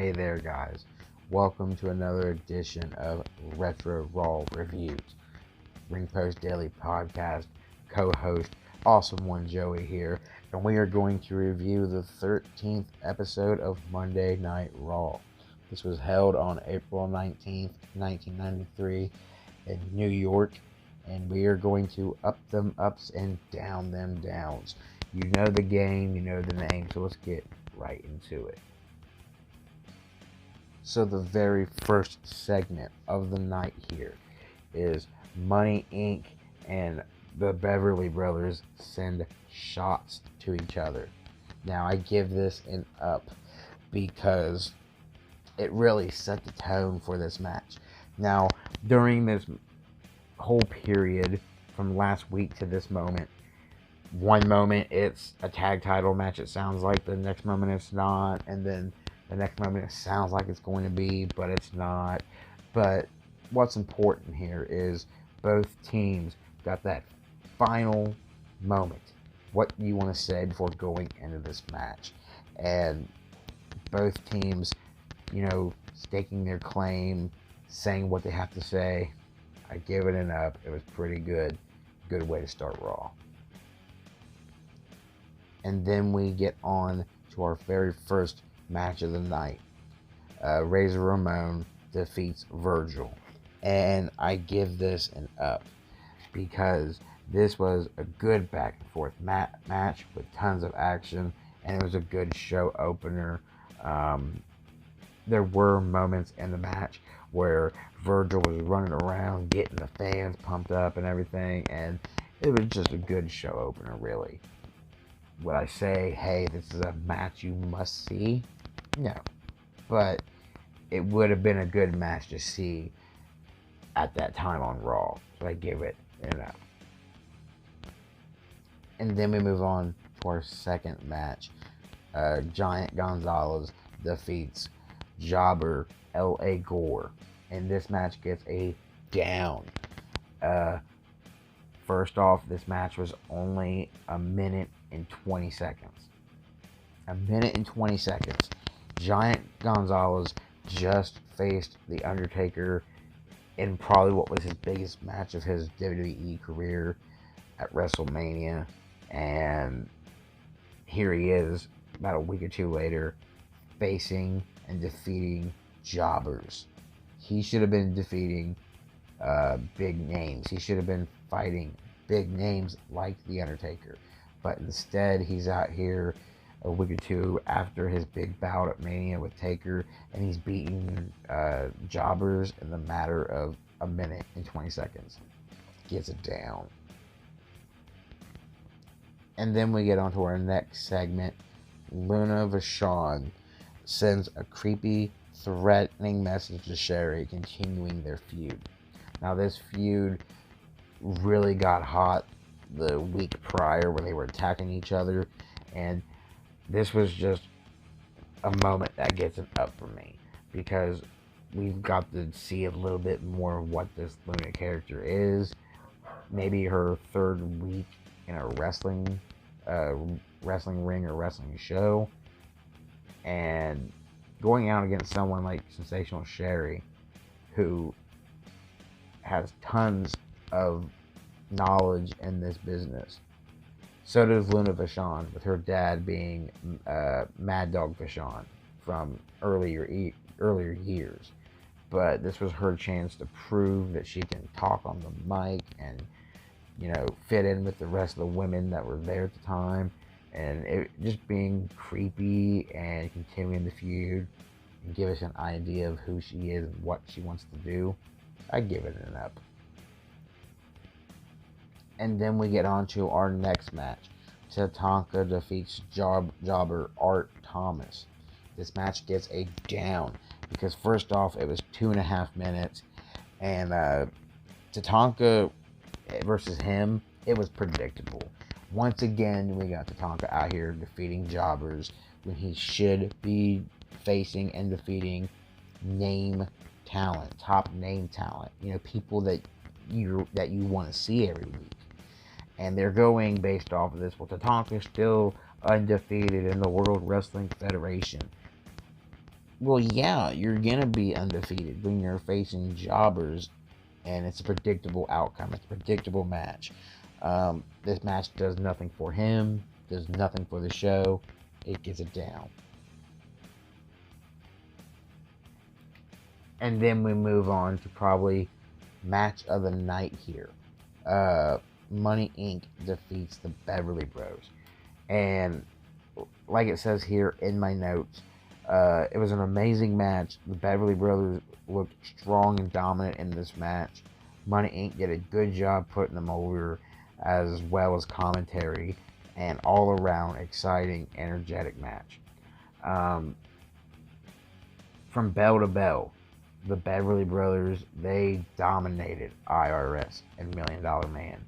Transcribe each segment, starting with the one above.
Hey there, guys. Welcome to another edition of Retro RAW Reviews. Ring Post Daily Podcast, co-host, Awesome One Joey here, and we are going to review the 13th episode of Monday Night Raw. This was held on April 19th, 1993 in New York, and we are going to up them ups and down them downs. You know the game, you know the name, so let's get right into it. So the very first segment of the night here is Money Inc. and the Beverly Brothers send shots to each other. Now I give this an up because it really set the tone for this match. Now during this whole period from last week to this moment, one moment it's a tag title match, it sounds like, the next moment it's not, and then the next moment it sounds like it's going to be, but it's not. But what's important here is both teams got that final moment. What you want to say before going into this match. And both teams, staking their claim, saying what they have to say. I give it an up. It was pretty good. Good way to start Raw. And then we get on to our very first match of the night. Razor Ramon defeats Virgil, and I give this an up because this was a good back and forth match with tons of action, and it was a good show opener. There were moments in the match where Virgil was running around getting the fans pumped up and everything, and it was just a good show opener, really. Would I say, hey, this is a match you must see? No. But it would have been a good match to see at that time on Raw. So I give it an up. And then we move on to our second match. Giant Gonzalez defeats Jobber L.A. Gore. And this match gets a down. First off, this match was only a minute and 20 seconds. A minute and 20 seconds. Giant Gonzalez just faced The Undertaker in probably what was his biggest match of his WWE career at WrestleMania. And here he is, about a week or two later, facing and defeating jobbers. He should have been defeating big names. He should have been fighting big names like The Undertaker. But instead, he's out here a week or two after his big bout at Mania with Taker, and he's beating jobbers in the matter of a minute and 20 seconds. Gets it down. And then we get on to our next segment. Luna Vachon sends a creepy, threatening message to Sherry, continuing their feud. Now this feud really got hot the week prior when they were attacking each other, and this was just a moment that gets an up for me because we've got to see a little bit more of what this Luna character is. Maybe her third week in a wrestling ring or wrestling show, and going out against someone like Sensational Sherry, who has tons of knowledge in this business. So does Luna Vachon, with her dad being Mad Dog Vachon from earlier years. But this was her chance to prove that she can talk on the mic and, fit in with the rest of the women that were there at the time. And it just being creepy and continuing the feud and give us an idea of who she is and what she wants to do. I give it an up. And then we get on to our next match. Tatanka defeats jobber Art Thomas. This match gets a down because first off, it was 2.5 minutes, and Tatanka versus him, it was predictable. Once again, we got Tatanka out here defeating jobbers when he should be facing and defeating top name talent. People that you want to see every week. And they're going based off of this. Well, Tatanka's still undefeated in the World Wrestling Federation. Well, yeah, you're gonna be undefeated when you're facing jobbers, and it's a predictable outcome. It's a predictable match. This match does nothing for him, does nothing for the show. It gets it down. And then we move on to probably match of the night here. Money Inc. defeats the Beverly Bros. And like it says here in my notes, it was an amazing match. The Beverly Brothers looked strong and dominant in this match. Money Inc. did a good job putting them over, as well as commentary, and all around exciting, energetic match. Um, from bell to bell, the Beverly Brothers, they dominated IRS and Million Dollar Man.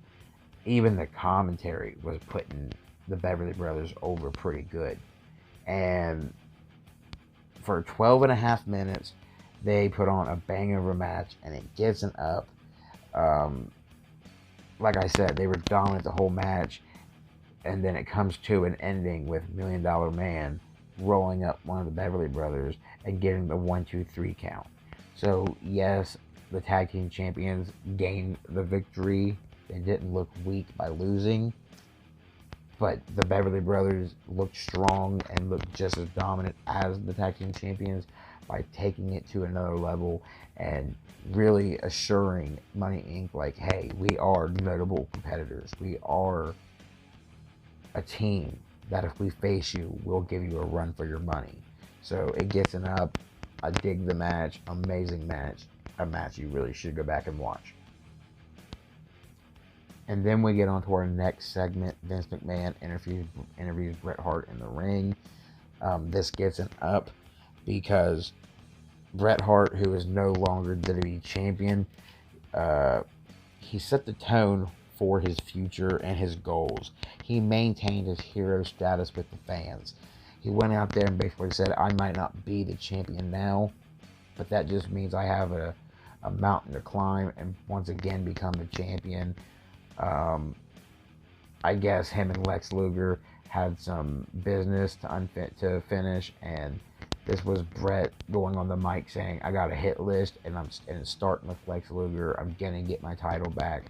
Even the commentary was putting the Beverly Brothers over pretty good. And for 12 and a half minutes, they put on a banger of a match, and it gets an up. Like I said, they were dominant the whole match, and then it comes to an ending with Million Dollar Man rolling up one of the Beverly Brothers and getting the 1-2-3 count. So yes, the tag team champions gained the victory. They didn't look weak by losing, but the Beverly Brothers looked strong and looked just as dominant as the tag team champions by taking it to another level and really assuring Money Inc. like, hey, we are notable competitors. We are a team that if we face you, we'll give you a run for your money. So it gets an up. I dig the match. Amazing match. A match you really should go back and watch. And then we get on to our next segment. Vince McMahon interviews Bret Hart in the ring. This gets an up because Bret Hart, who is no longer WWE champion, he set the tone for his future and his goals. He maintained his hero status with the fans. He went out there and basically said, I might not be the champion now, but that just means I have a mountain to climb and once again become the champion. I guess him and Lex Luger had some business to finish, and this was Bret going on the mic saying, I got a hit list, and it's starting with Lex Luger. I'm gonna get my title back,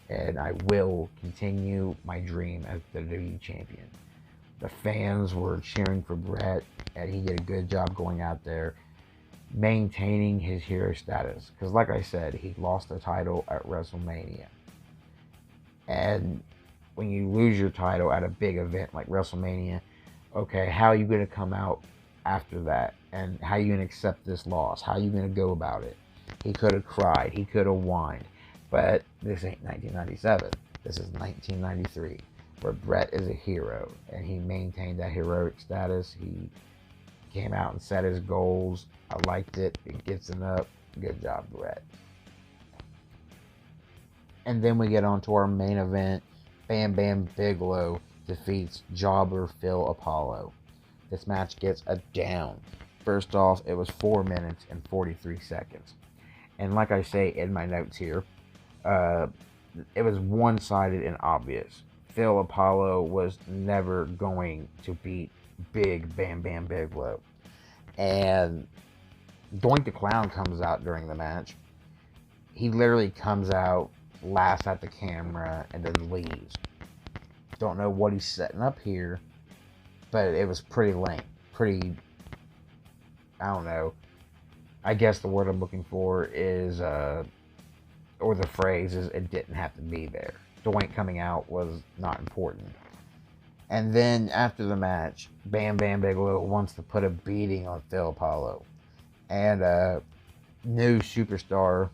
and I will continue my dream as the WWE champion. The fans were cheering for Bret, and he did a good job going out there maintaining his hero status. Because like I said, he lost the title at WrestleMania. And when you lose your title at a big event like WrestleMania, okay, how are you going to come out after that? And how are you going to accept this loss? How are you going to go about it? He could have cried. He could have whined. But this ain't 1997. This is 1993, where Bret is a hero. And he maintained that heroic status. He came out and set his goals. I liked it. It gets an up. Good job, Bret. And then we get on to our main event. Bam Bam Bigelow defeats jobber Phil Apollo. This match gets a down. First off, it was 4 minutes and 43 seconds. And like I say in my notes here, it was one-sided and obvious. Phil Apollo was never going to beat Big Bam Bam Bigelow. And Doink the Clown comes out during the match. He literally comes out, laughs at the camera, and then leaves. Don't know what he's setting up here, but it was pretty lame. Pretty, I don't know. I guess the word I'm looking for is, or the phrase is, it didn't have to be there. Doink coming out was not important. And then after the match, Bam Bam Bigelow wants to put a beating on Phil Apollo. And new superstar,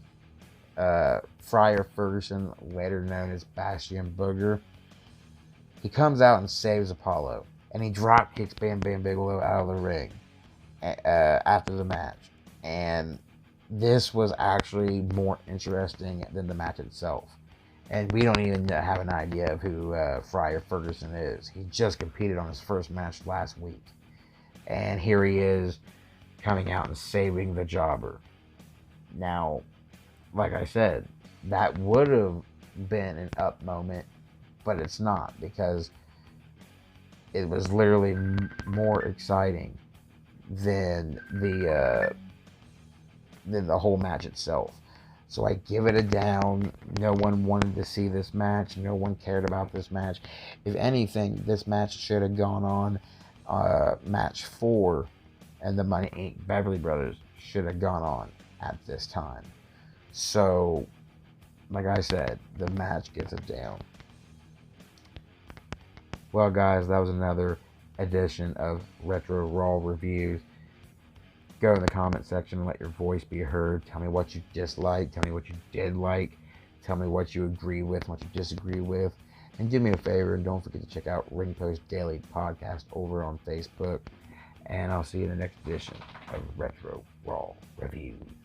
Friar Ferguson, later known as Bastion Booger, he comes out and saves Apollo. And he drop kicks Bam Bam Bigelow out of the ring after the match. And this was actually more interesting than the match itself. And we don't even have an idea of who Friar Ferguson is. He just competed on his first match last week. And here he is coming out and saving the jobber. Now, like I said, that would have been an up moment, but it's not, because it was literally more exciting than the whole match itself. So I give it a down. No one wanted to see this match. No one cared about this match. If anything, this match should have gone on. Match 4 and the Money Inc. Beverly Brothers should have gone on at this time. So, like I said, the match gets it down. Well, guys, that was another edition of Retro Raw Reviews. Go in the comment section and let your voice be heard. Tell me what you disliked. Tell me what you did like. Tell me what you agree with, what you disagree with. And do me a favor and don't forget to check out Ring Post Daily Podcast over on Facebook. And I'll see you in the next edition of Retro Raw Reviews.